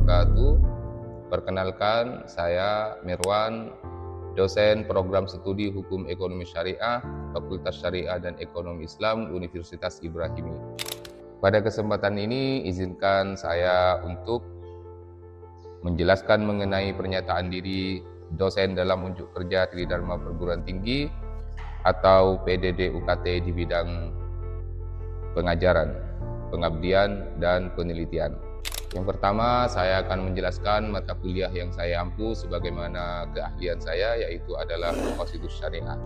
wabarakatuh. Perkenalkan, saya Mirwan, dosen program studi Hukum Ekonomi Syariah, Fakultas Syariah dan Ekonomi Islam, Universitas Ibrahimi. Pada kesempatan ini, izinkan saya untuk menjelaskan mengenai pernyataan diri dosen dalam unjuk kerja Tridharma Perguruan Tinggi atau PDD UKT di bidang pengajaran, pengabdian, dan penelitian. Yang pertama, saya akan menjelaskan mata kuliah yang saya ampu sebagaimana keahlian saya, yaitu adalah Maqasidus Syariah.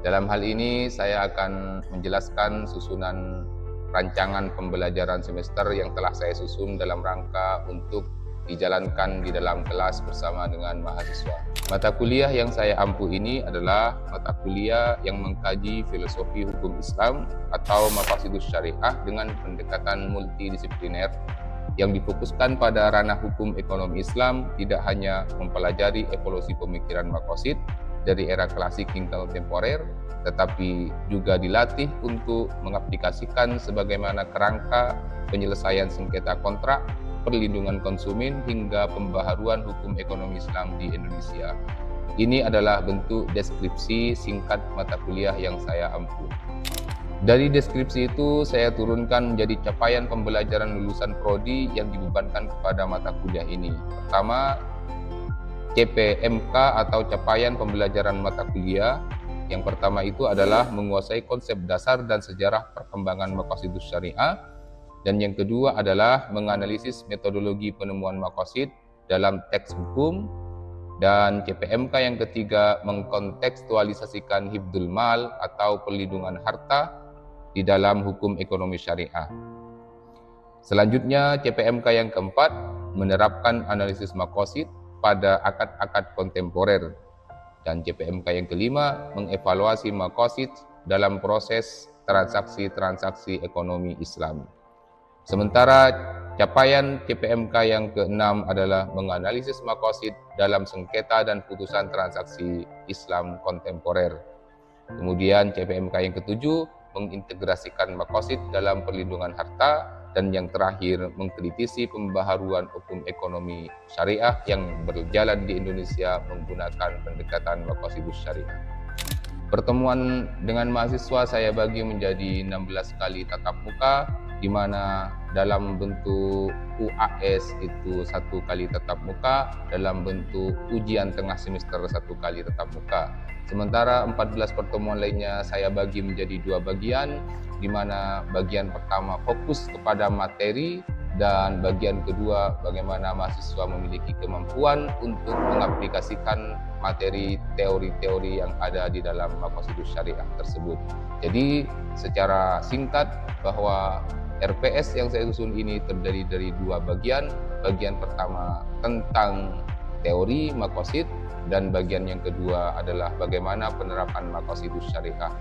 Dalam hal ini, saya akan menjelaskan susunan rancangan pembelajaran semester yang telah saya susun dalam rangka untuk dijalankan di dalam kelas bersama dengan mahasiswa. Mata kuliah yang saya ampu ini adalah mata kuliah yang mengkaji filosofi hukum Islam atau Maqasidus Syariah dengan pendekatan multidisipliner yang difokuskan pada ranah hukum ekonomi Islam, tidak hanya mempelajari evolusi pemikiran maqasid dari era klasik hingga kontemporer, tetapi juga dilatih untuk mengaplikasikan sebagaimana kerangka penyelesaian sengketa kontrak, perlindungan konsumen, hingga pembaharuan hukum ekonomi Islam di Indonesia. Ini adalah bentuk deskripsi singkat mata kuliah yang saya ampu. Dari deskripsi itu saya turunkan menjadi capaian pembelajaran lulusan prodi yang dibebankan kepada mata kuliah ini. Pertama, CPMK atau capaian pembelajaran mata kuliah. Yang pertama itu adalah menguasai konsep dasar dan sejarah perkembangan Maqasidus Syariah. Dan yang kedua adalah menganalisis metodologi penemuan maqasid dalam teks hukum. Dan CPMK yang ketiga mengkontekstualisasikan hifdzul mal atau perlindungan harta di dalam hukum ekonomi syariah. Selanjutnya CPMK yang keempat menerapkan analisis maqasid pada akad-akad kontemporer. Dan CPMK yang kelima mengevaluasi maqasid dalam proses transaksi-transaksi ekonomi Islam. Sementara capaian CPMK yang keenam adalah menganalisis maqasid dalam sengketa dan putusan transaksi Islam kontemporer. Kemudian CPMK yang ketujuh mengintegrasikan maqasid dalam perlindungan harta, dan yang terakhir mengkritisi pembaharuan hukum ekonomi syariah yang berjalan di Indonesia menggunakan pendekatan Maqasidus Syariah. Pertemuan dengan mahasiswa saya bagi menjadi 16 kali tatap muka, di mana dalam bentuk UAS itu 1 kali tatap muka, dalam bentuk ujian tengah semester 1 kali tatap muka. Sementara 14 pertemuan lainnya saya bagi menjadi 2 bagian, di mana bagian pertama fokus kepada materi dan bagian kedua bagaimana mahasiswa memiliki kemampuan untuk mengaplikasikan materi teori-teori yang ada di dalam Maqasidus Syariah tersebut. Jadi secara singkat bahwa RPS yang saya susun ini terdiri dari 2 bagian. Bagian pertama tentang teori maqasid dan bagian yang kedua adalah bagaimana penerapan Maqasidus Syariah.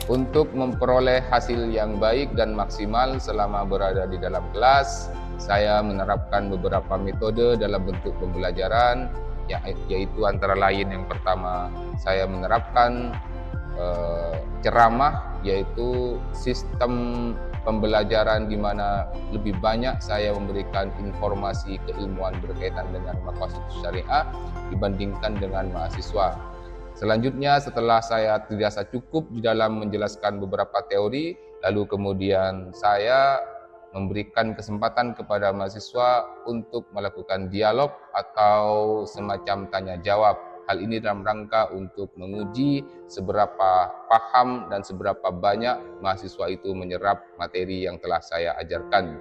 Untuk memperoleh hasil yang baik dan maksimal selama berada di dalam kelas, saya menerapkan beberapa metode dalam bentuk pembelajaran, yaitu antara lain yang pertama saya menerapkan ceramah, yaitu sistem pembelajaran di mana lebih banyak saya memberikan informasi keilmuan berkaitan dengan Maqasidus Syariah dibandingkan dengan mahasiswa. Selanjutnya, setelah saya dirasa cukup di dalam menjelaskan beberapa teori, lalu kemudian saya memberikan kesempatan kepada mahasiswa untuk melakukan dialog atau semacam tanya jawab. Hal ini dalam rangka untuk menguji seberapa paham dan seberapa banyak mahasiswa itu menyerap materi yang telah saya ajarkan.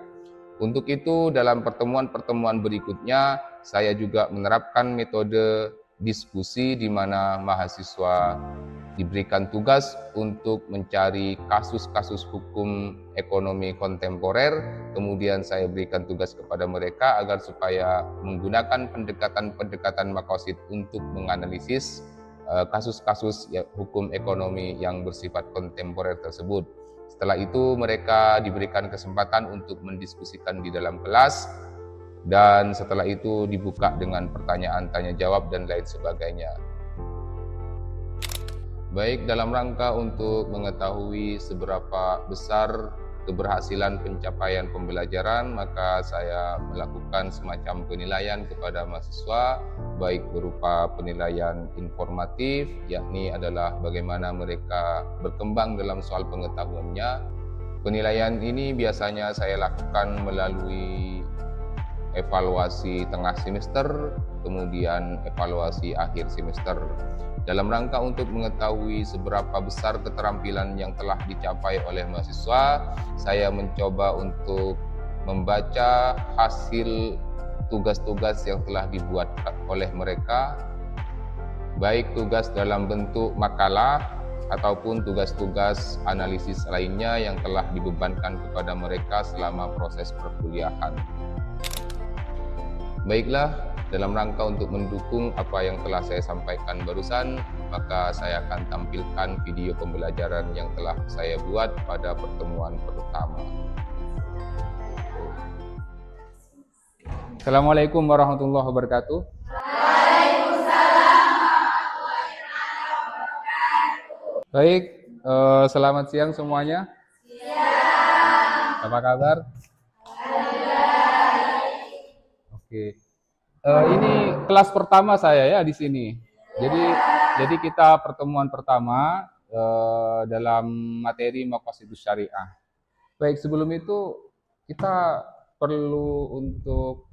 Untuk itu, dalam pertemuan-pertemuan berikutnya, saya juga menerapkan metode diskusi di mana mahasiswa diberikan tugas untuk mencari kasus-kasus hukum ekonomi kontemporer. Kemudian saya berikan tugas kepada mereka agar supaya menggunakan pendekatan-pendekatan maqasid untuk menganalisis kasus-kasus hukum ekonomi yang bersifat kontemporer tersebut. Setelah itu mereka diberikan kesempatan untuk mendiskusikan di dalam kelas, dan setelah itu dibuka dengan pertanyaan tanya jawab dan lain sebagainya. Baik, dalam rangka untuk mengetahui seberapa besar keberhasilan pencapaian pembelajaran, maka saya melakukan semacam penilaian kepada mahasiswa, baik berupa penilaian informatif, yakni adalah bagaimana mereka berkembang dalam soal pengetahuannya. Penilaian ini biasanya saya lakukan melalui evaluasi tengah semester, kemudian evaluasi akhir semester. Dalam rangka untuk mengetahui seberapa besar keterampilan yang telah dicapai oleh mahasiswa, saya mencoba untuk membaca hasil tugas-tugas yang telah dibuat oleh mereka, baik tugas dalam bentuk makalah ataupun tugas-tugas analisis lainnya yang telah dibebankan kepada mereka selama proses perkuliahan. Baiklah, dalam rangka untuk mendukung apa yang telah saya sampaikan barusan, maka saya akan tampilkan video pembelajaran yang telah saya buat pada pertemuan pertama. Assalamualaikum warahmatullahi wabarakatuh. Waalaikumsalam warahmatullahi wabarakatuh. Baik, selamat siang semuanya. Siang. Apa kabar? Oke. Ini kelas pertama saya ya di sini. Jadi kita pertemuan pertama dalam materi Maqasidus Syariah. Baik, sebelum itu kita perlu untuk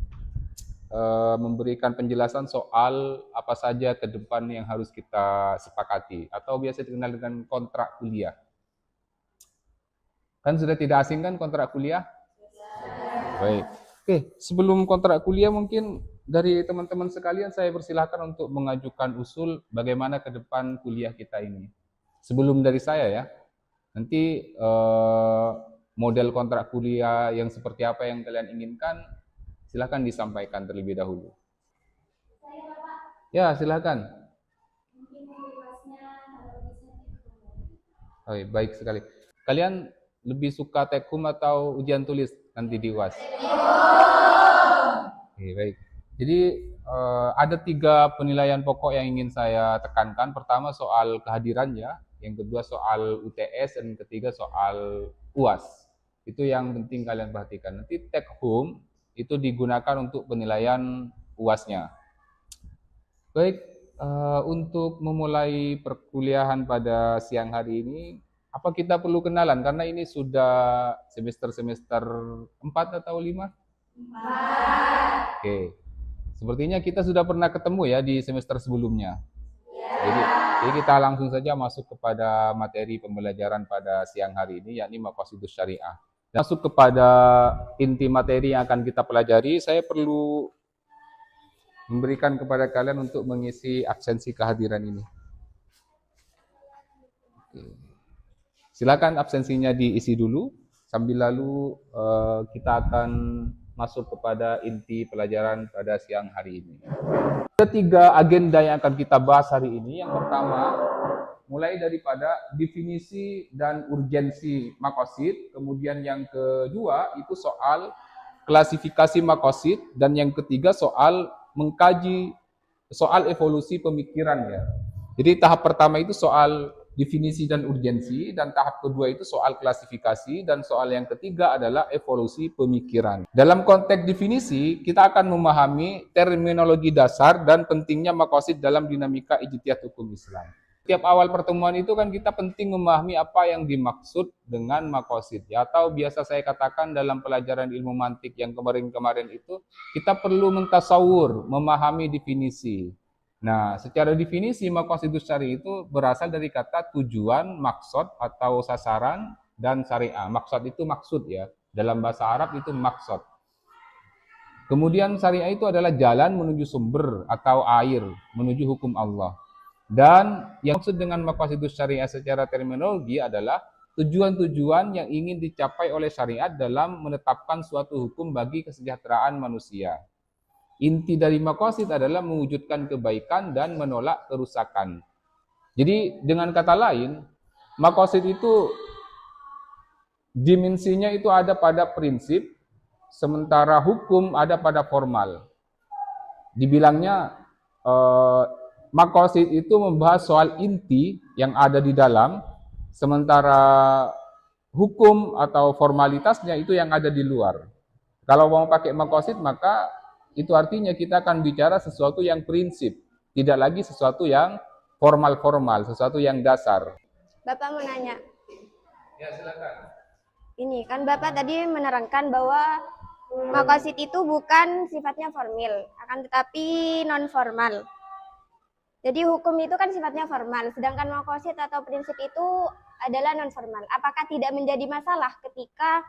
memberikan penjelasan soal apa saja ke depan yang harus kita sepakati atau biasa dikenal dengan kontrak kuliah. Kan sudah tidak asing kan kontrak kuliah? Baik. Oke, sebelum kontrak kuliah mungkin dari teman-teman sekalian saya persilahkan untuk mengajukan usul bagaimana ke depan kuliah kita ini. Sebelum dari saya ya, nanti model kontrak kuliah yang seperti apa yang kalian inginkan, silahkan disampaikan terlebih dahulu. Ya, silahkan. Oh, baik sekali. Kalian lebih suka take home atau ujian tulis nanti di UAS? Oke, baik. Jadi ada 3 penilaian pokok yang ingin saya tekankan. Pertama soal kehadirannya, yang kedua soal UTS, dan yang ketiga soal UAS. Itu yang penting kalian perhatikan. Nanti take home itu digunakan untuk penilaian UAS-nya. Baik, untuk memulai perkuliahan pada siang hari ini, apa kita perlu kenalan? Karena ini sudah semester 4 atau 5? 4. Oke. Sepertinya kita sudah pernah ketemu ya di semester sebelumnya. Jadi kita langsung saja masuk kepada materi pembelajaran pada siang hari ini, yakni Maqasidus Syariah. Masuk kepada inti materi yang akan kita pelajari, saya perlu memberikan kepada kalian untuk mengisi absensi kehadiran ini. Oke. Silakan absensinya diisi dulu, sambil lalu kita akan masuk kepada inti pelajaran pada siang hari ini. Ada 3 agenda yang akan kita bahas hari ini. Yang pertama, mulai daripada definisi dan urgensi maqasid. Kemudian yang kedua itu soal klasifikasi maqasid, dan yang ketiga soal mengkaji soal evolusi pemikiran ya. Jadi tahap pertama itu soal definisi dan urgensi, dan tahap kedua itu soal klasifikasi, dan soal yang ketiga adalah evolusi pemikiran. Dalam konteks definisi, kita akan memahami terminologi dasar dan pentingnya maqasid dalam dinamika ijtihad hukum Islam. Setiap awal pertemuan itu kan kita penting memahami apa yang dimaksud dengan maqasid ya, atau biasa saya katakan dalam pelajaran ilmu mantik yang kemarin-kemarin itu, kita perlu mentasawur, memahami definisi. Nah, secara definisi Maqasidus Syariah itu berasal dari kata tujuan, maksud atau sasaran, dan syariah. Maksud itu maksud ya. Dalam bahasa Arab itu maksud. Kemudian syariah itu adalah jalan menuju sumber atau air, menuju hukum Allah. Dan yang maksud dengan Maqasidus Syariah secara terminologi adalah tujuan-tujuan yang ingin dicapai oleh syariat dalam menetapkan suatu hukum bagi kesejahteraan manusia. Inti dari maqasid adalah mewujudkan kebaikan dan menolak kerusakan. Jadi dengan kata lain, maqasid itu dimensinya itu ada pada prinsip, sementara hukum ada pada formal. Dibilangnya maqasid itu membahas soal inti yang ada di dalam, sementara hukum atau formalitasnya itu yang ada di luar. Kalau mau pakai maqasid, maka itu artinya kita akan bicara sesuatu yang prinsip, tidak lagi sesuatu yang formal-formal, sesuatu yang dasar. Bapak mau nanya. Ya, silakan. Ini kan Bapak tadi menerangkan bahwa maqasid itu bukan sifatnya formal, akan tetapi non formal. Jadi hukum itu kan sifatnya formal, sedangkan maqasid atau prinsip itu adalah non formal. Apakah tidak menjadi masalah ketika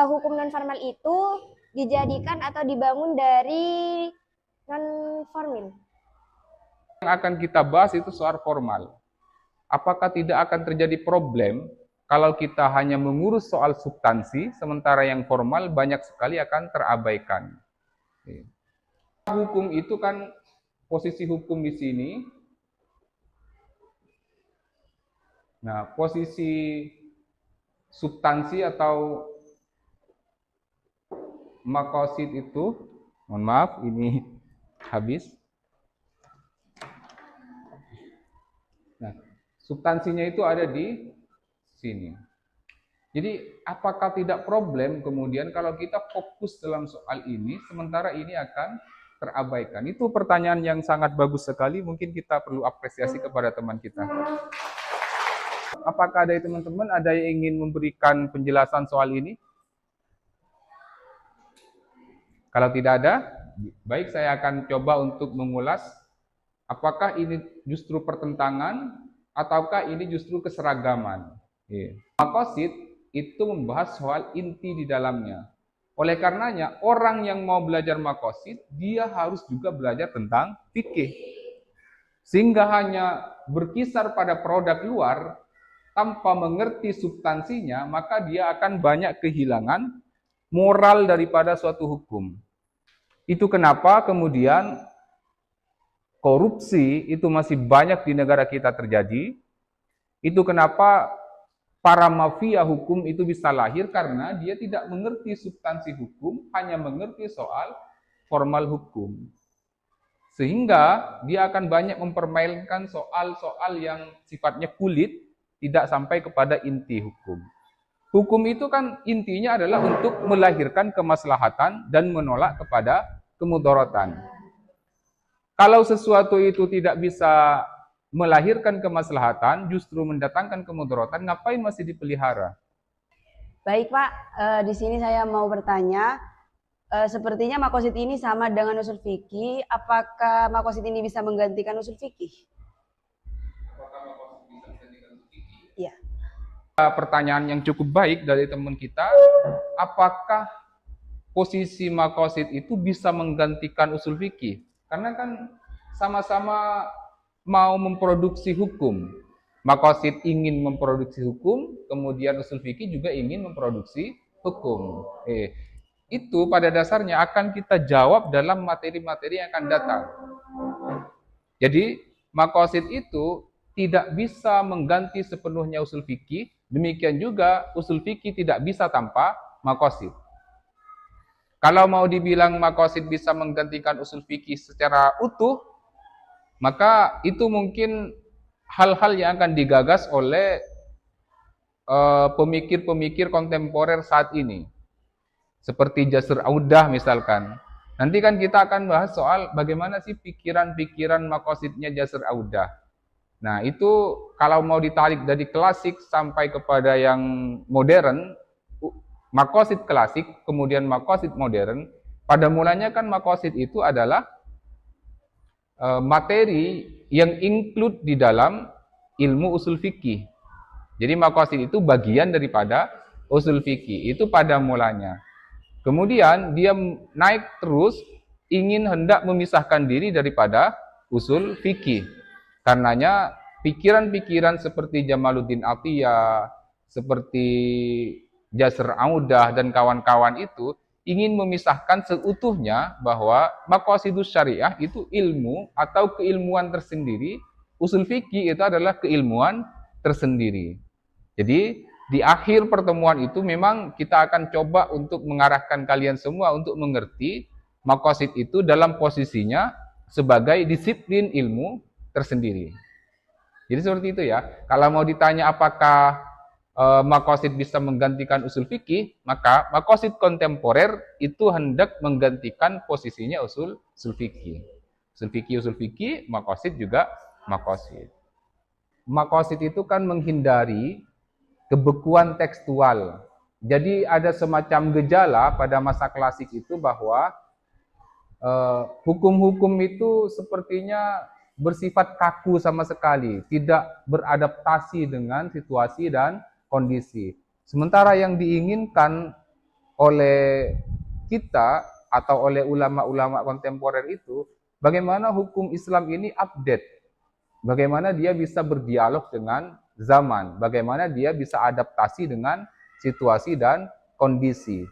hukum non formal itu dijadikan atau dibangun dari non formal? Yang akan kita bahas itu soal formal. Apakah tidak akan terjadi problem kalau kita hanya mengurus soal substansi, sementara yang formal banyak sekali akan terabaikan. Hukum itu kan, posisi hukum di sini. Nah, posisi substansi atau maqasid itu, mohon maaf, ini habis. Nah, substansinya itu ada di sini. Jadi apakah tidak problem kemudian kalau kita fokus dalam soal ini, sementara ini akan terabaikan? Itu pertanyaan yang sangat bagus sekali, mungkin kita perlu apresiasi kepada teman kita. Apakah dari teman-teman ada yang ingin memberikan penjelasan soal ini? Kalau tidak ada, baik, saya akan coba untuk mengulas apakah ini justru pertentangan ataukah ini justru keseragaman. Maqasid itu membahas soal inti di dalamnya. Oleh karenanya, orang yang mau belajar maqasid, dia harus juga belajar tentang fikih. Sehingga hanya berkisar pada produk luar, tanpa mengerti substansinya, maka dia akan banyak kehilangan moral daripada suatu hukum. Itu kenapa kemudian korupsi itu masih banyak di negara kita terjadi. Itu kenapa para mafia hukum itu bisa lahir, karena dia tidak mengerti substansi hukum, hanya mengerti soal formal hukum. Sehingga dia akan banyak mempermainkan soal-soal yang sifatnya kulit, tidak sampai kepada inti hukum. Hukum itu kan intinya adalah untuk melahirkan kemaslahatan dan menolak kepada kemudaratan. Kalau sesuatu itu tidak bisa melahirkan kemaslahatan, justru mendatangkan kemudaratan, ngapain masih dipelihara? Baik Pak, di sini saya mau bertanya, sepertinya maqasid ini sama dengan usul fikih. Apakah maqasid ini bisa menggantikan usul fikih? Apakah maqasid bisa menggantikan usul fikih? Iya. Pertanyaan yang cukup baik dari teman kita, apakah posisi maqasid itu bisa menggantikan usul fikih? Karena kan sama-sama mau memproduksi hukum. Maqasid ingin memproduksi hukum, kemudian usul fikih juga ingin memproduksi hukum. Itu pada dasarnya akan kita jawab dalam materi-materi yang akan datang. Jadi maqasid itu tidak bisa mengganti sepenuhnya usul fikih, demikian juga usul fikih tidak bisa tanpa maqasid. Kalau mau dibilang maqasid bisa menggantikan usul fikih secara utuh, maka itu mungkin hal-hal yang akan digagas oleh pemikir-pemikir kontemporer saat ini. Seperti Jasr Audah misalkan. Nanti kan kita akan bahas soal bagaimana sih pikiran-pikiran maqasidnya Jasr Audah. Nah itu kalau mau ditarik dari klasik sampai kepada yang modern, maqasid klasik, kemudian maqasid modern, pada mulanya kan maqasid itu adalah materi yang include di dalam ilmu usul fikih. Jadi maqasid itu bagian daripada usul fikih, itu pada mulanya. Kemudian dia naik terus, ingin hendak memisahkan diri daripada usul fikih. Karenanya pikiran-pikiran seperti Jamaluddin Atiyah, seperti Jasr Audah dan kawan-kawan itu ingin memisahkan seutuhnya bahwa maqasidus syariah itu ilmu atau keilmuan tersendiri, usul fikih itu adalah keilmuan tersendiri. Jadi di akhir pertemuan itu memang kita akan coba untuk mengarahkan kalian semua untuk mengerti maqasid itu dalam posisinya sebagai disiplin ilmu tersendiri. Jadi seperti itu ya. Kalau mau ditanya apakah maqasid bisa menggantikan usul fikih, maka maqasid kontemporer itu hendak menggantikan posisinya usul fikih. Usul fikih, maqasid juga maqasid. Maqasid itu kan menghindari kebekuan tekstual. Jadi ada semacam gejala pada masa klasik itu bahwa hukum-hukum itu sepertinya bersifat kaku sama sekali, tidak beradaptasi dengan situasi dan kondisi. Sementara yang diinginkan oleh kita atau oleh ulama-ulama kontemporer itu, bagaimana hukum Islam ini update. Bagaimana dia bisa berdialog dengan zaman, bagaimana dia bisa adaptasi dengan situasi dan kondisi.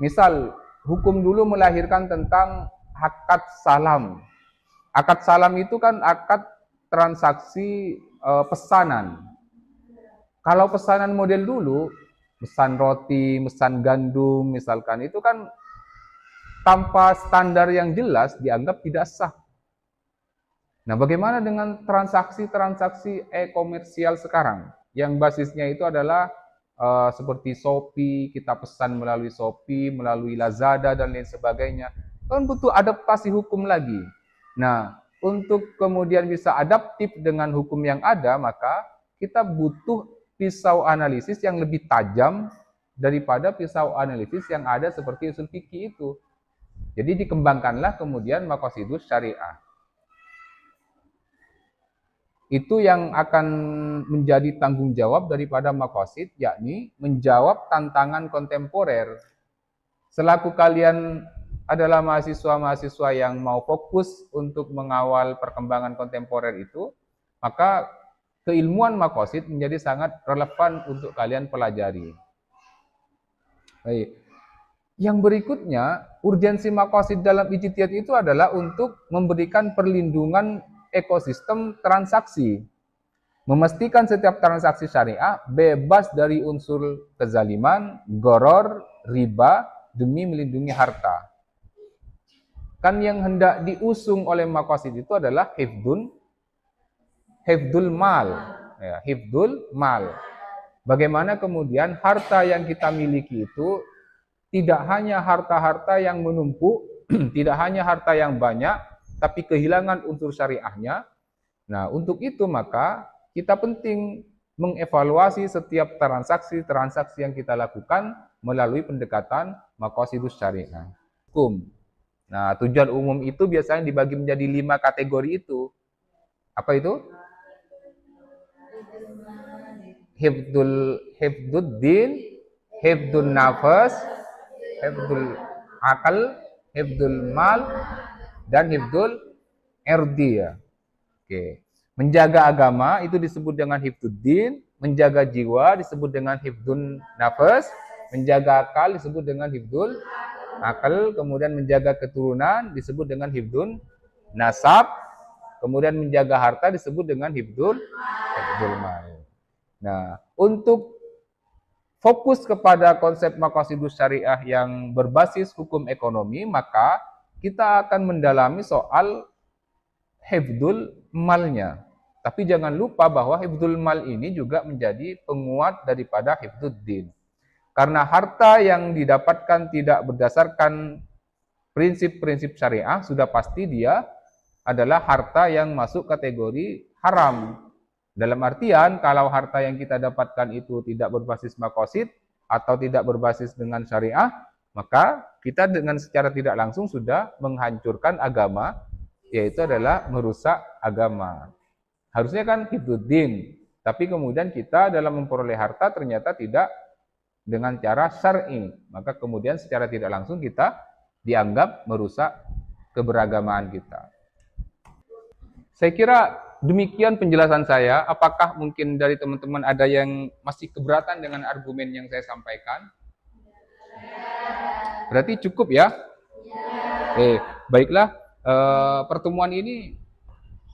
Misal, hukum dulu melahirkan tentang akad salam. Akad salam itu kan akad transaksi pesanan. Kalau pesanan model dulu, pesan roti, pesan gandum misalkan, itu kan tanpa standar yang jelas dianggap tidak sah. Nah, bagaimana dengan transaksi-transaksi e-komersial sekarang? Yang basisnya itu adalah seperti Shopee, kita pesan melalui Shopee, melalui Lazada, dan lain sebagainya. Kan butuh adaptasi hukum lagi. Nah, untuk kemudian bisa adaptif dengan hukum yang ada, maka kita butuh pisau analisis yang lebih tajam daripada pisau analisis yang ada seperti usul fikih itu. Jadi dikembangkanlah kemudian maqasidus syariah. Itu yang akan menjadi tanggung jawab daripada maqasid, yakni menjawab tantangan kontemporer. Selaku kalian adalah mahasiswa-mahasiswa yang mau fokus untuk mengawal perkembangan kontemporer itu, maka keilmuan maqasid menjadi sangat relevan untuk kalian pelajari. Baik. Yang berikutnya, urgensi maqasid dalam ijtihad itu adalah untuk memberikan perlindungan ekosistem transaksi, memastikan setiap transaksi syariah bebas dari unsur kezaliman, goror, riba, demi melindungi harta. Kan yang hendak diusung oleh maqasid itu adalah hifdul mal, ya, hifdul mal. Bagaimana kemudian harta yang kita miliki itu tidak hanya harta-harta yang menumpuk, tidak hanya harta yang banyak, tapi kehilangan unsur syariahnya. Nah, untuk itu maka kita penting mengevaluasi setiap transaksi-transaksi yang kita lakukan melalui pendekatan maqasidus syariah. Hukum. Nah, tujuan umum itu biasanya dibagi menjadi 5 kategori itu. Apa itu? Hifdud din, hifdul nafas, hifdul akal, hifdul mal, dan hifdul erdi, ya. Oke. Menjaga agama itu disebut dengan hifduddin, menjaga jiwa disebut dengan hifdun nafas, menjaga akal disebut dengan hifdul akal, kemudian menjaga keturunan disebut dengan hifdun nasab, kemudian menjaga harta disebut dengan hifdul mal. Nah, untuk fokus kepada konsep maqasidus syariah yang berbasis hukum ekonomi, maka kita akan mendalami soal hifdul malnya. Tapi jangan lupa bahwa hifdul mal ini juga menjadi penguat daripada hifduddin. Karena harta yang didapatkan tidak berdasarkan prinsip-prinsip syariah, sudah pasti dia adalah harta yang masuk kategori haram. Dalam artian, kalau harta yang kita dapatkan itu tidak berbasis maqasid atau tidak berbasis dengan syariah, maka kita dengan secara tidak langsung sudah menghancurkan agama, yaitu adalah merusak agama. Harusnya kan hifduddin, tapi kemudian kita dalam memperoleh harta ternyata tidak dengan cara syar'i, maka kemudian secara tidak langsung kita dianggap merusak keberagamaan kita. Saya kira demikian penjelasan saya. Apakah mungkin dari teman-teman ada yang masih keberatan dengan argumen yang saya sampaikan? Berarti cukup ya? Baiklah. Pertemuan ini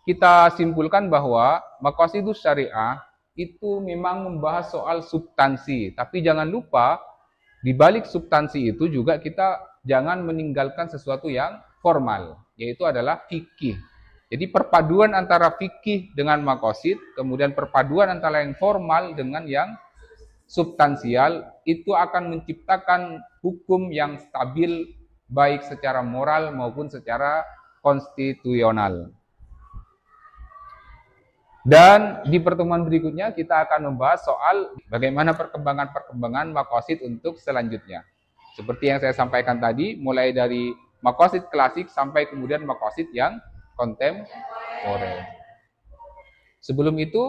kita simpulkan bahwa maqasidus syariah itu memang membahas soal substansi. Tapi jangan lupa, di balik substansi itu juga kita jangan meninggalkan sesuatu yang formal, yaitu adalah fikih. Jadi perpaduan antara fikih dengan maqasid, kemudian perpaduan antara yang formal dengan yang substansial, itu akan menciptakan hukum yang stabil baik secara moral maupun secara konstitusional. Dan di pertemuan berikutnya kita akan membahas soal bagaimana perkembangan maqasid untuk selanjutnya. Seperti yang saya sampaikan tadi, mulai dari maqasid klasik sampai kemudian maqasid yang kontemporer. Sebelum itu,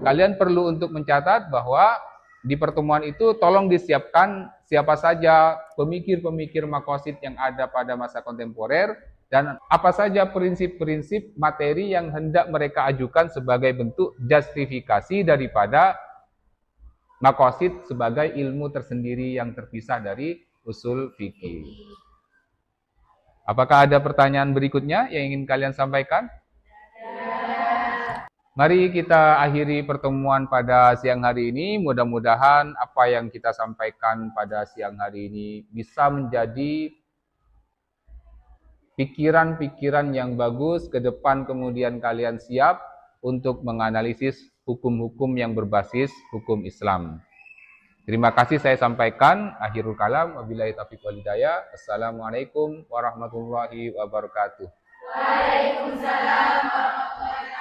kalian perlu untuk mencatat bahwa di pertemuan itu tolong disiapkan siapa saja pemikir-pemikir maqasid yang ada pada masa kontemporer dan apa saja prinsip-prinsip materi yang hendak mereka ajukan sebagai bentuk justifikasi daripada maqasid sebagai ilmu tersendiri yang terpisah dari usul fikih. Apakah ada pertanyaan berikutnya yang ingin kalian sampaikan? Mari kita akhiri pertemuan pada siang hari ini. Mudah-mudahan apa yang kita sampaikan pada siang hari ini bisa menjadi pikiran-pikiran yang bagus ke depan, kemudian kalian siap untuk menganalisis hukum-hukum yang berbasis hukum Islam. Terima kasih saya sampaikan. Akhirul kalam. Wabillahi taufiq wal hidayah. Assalamualaikum warahmatullahi wabarakatuh. Waalaikumsalam warahmatullahi wabarakatuh.